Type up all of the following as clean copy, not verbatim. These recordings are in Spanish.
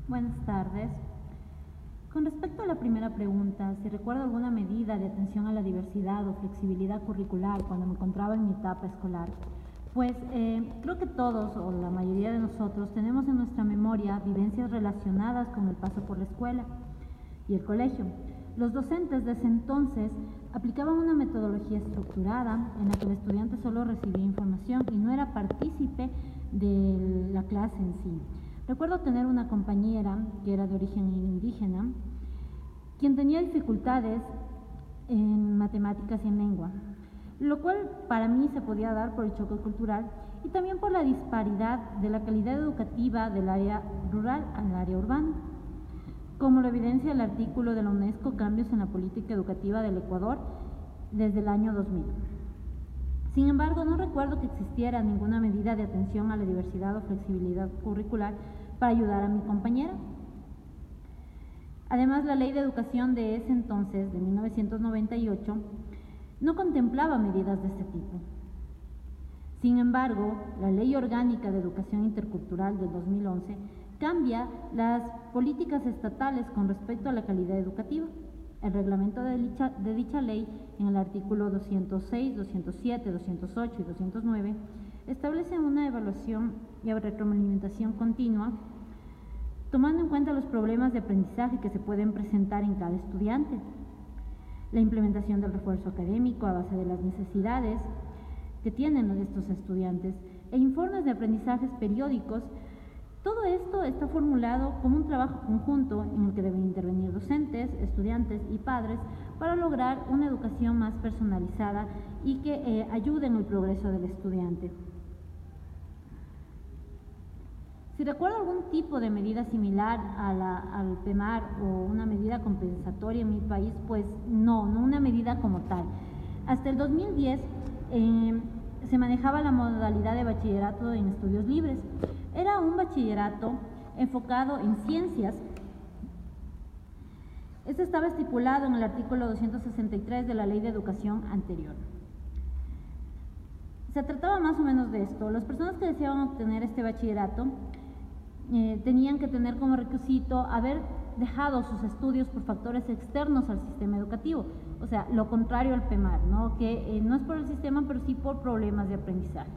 Buenas tardes. Con respecto a la primera pregunta, si recuerdo alguna medida de atención a la diversidad o flexibilidad curricular cuando me encontraba en mi etapa escolar, pues creo que todos o la mayoría de nosotros tenemos en nuestra memoria vivencias relacionadas con el paso por la escuela y el colegio. Los docentes de ese entonces aplicaban una metodología estructurada en la que el estudiante solo recibía información y no era partícipe de la clase en sí. Recuerdo tener una compañera que era de origen indígena, quien tenía dificultades en matemáticas y en lengua, lo cual para mí se podía dar por el choque cultural y también por la disparidad de la calidad educativa del área rural al área urbana, como lo evidencia el artículo de la UNESCO Cambios en la Política Educativa del Ecuador desde el año 2000. Sin embargo, no recuerdo que existiera ninguna medida de atención a la diversidad o flexibilidad curricular para ayudar a mi compañera. Además, la Ley de Educación de ese entonces, de 1998, no contemplaba medidas de este tipo. Sin embargo, la Ley Orgánica de Educación Intercultural del 2011 cambia las políticas estatales con respecto a la calidad educativa. El reglamento de dicha ley, en el artículo 206, 207, 208 y 209, establece una evaluación y retroalimentación continua, tomando en cuenta los problemas de aprendizaje que se pueden presentar en cada estudiante, la implementación del refuerzo académico a base de las necesidades que tienen estos estudiantes e informes de aprendizajes periódicos. Todo esto está formulado como un trabajo conjunto en el que deben intervenir docentes, estudiantes y padres para lograr una educación más personalizada y que ayude en el progreso del estudiante. Si recuerdo algún tipo de medida similar al PEMAR o una medida compensatoria en mi país, pues no una medida como tal. Hasta el 2010 se manejaba la modalidad de bachillerato en estudios libres. Era un bachillerato enfocado en ciencias. Este estaba estipulado en el artículo 263 de la Ley de Educación anterior. Se trataba más o menos de esto. Las personas que deseaban obtener este bachillerato tenían que tener como requisito haber dejado sus estudios por factores externos al sistema educativo, o sea, lo contrario al PEMAR, ¿no? Que no es por el sistema, pero sí por problemas de aprendizaje.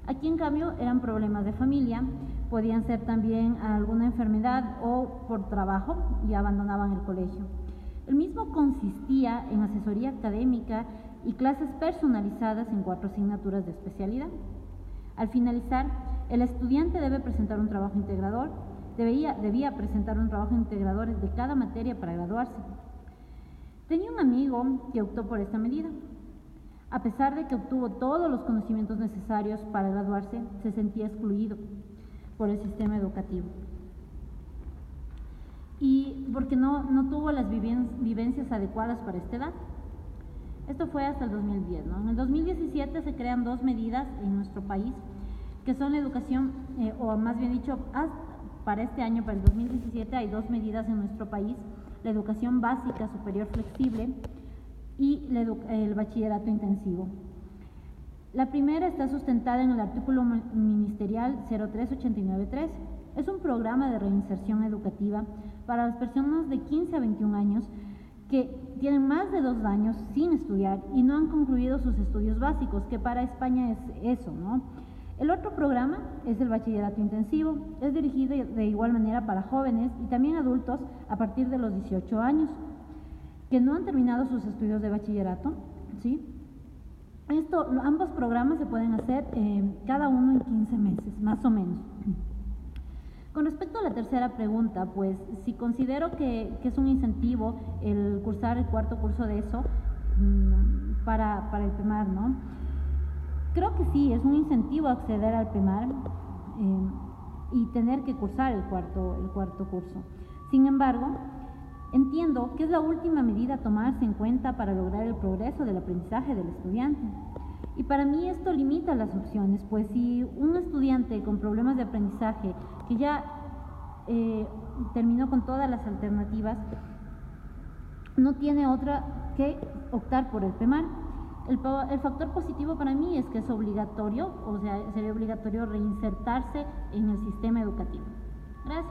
Aquí, en cambio, eran problemas de familia, podían ser también alguna enfermedad o por trabajo y abandonaban el colegio. El mismo consistía en asesoría académica y clases personalizadas en 4 asignaturas de especialidad. Al finalizar, el estudiante debe presentar un trabajo integrador, debía presentar un trabajo integrador de cada materia para graduarse. Tenía un amigo que optó por esta medida. A pesar de que obtuvo todos los conocimientos necesarios para graduarse, se sentía excluido por el sistema educativo. Y porque no tuvo las vivencias adecuadas para esta edad. Esto fue hasta el 2010, ¿no? En el 2017 se crean 2 medidas en nuestro país, que son la educación, o más bien dicho, para este año, para el 2017, hay 2 medidas en nuestro país: la educación básica superior flexible y el bachillerato intensivo. La primera está sustentada en el artículo ministerial 03893. Es un programa de reinserción educativa para las personas de 15 a 21 años que tienen más de 2 años sin estudiar y no han concluido sus estudios básicos, que para España es eso, ¿no? El otro programa es el bachillerato intensivo. Es dirigido de igual manera para jóvenes y también adultos a partir de los 18 años que no han terminado sus estudios de bachillerato, ¿sí? Ambos programas se pueden hacer cada uno en 15 meses, más o menos. Con respecto a la tercera pregunta, pues si considero que es un incentivo el cursar el 4º curso de ESO para el PEMAR, ¿no? Creo que sí, es un incentivo acceder al PEMAR y tener que cursar el cuarto curso. Sin embargo, entiendo que es la última medida a tomarse en cuenta para lograr el progreso del aprendizaje del estudiante. Y para mí esto limita las opciones, pues si un estudiante con problemas de aprendizaje que ya terminó con todas las alternativas, no tiene otra que optar por el PEMAR. El factor positivo para mí es que es obligatorio, o sea, sería obligatorio reinsertarse en el sistema educativo. Gracias.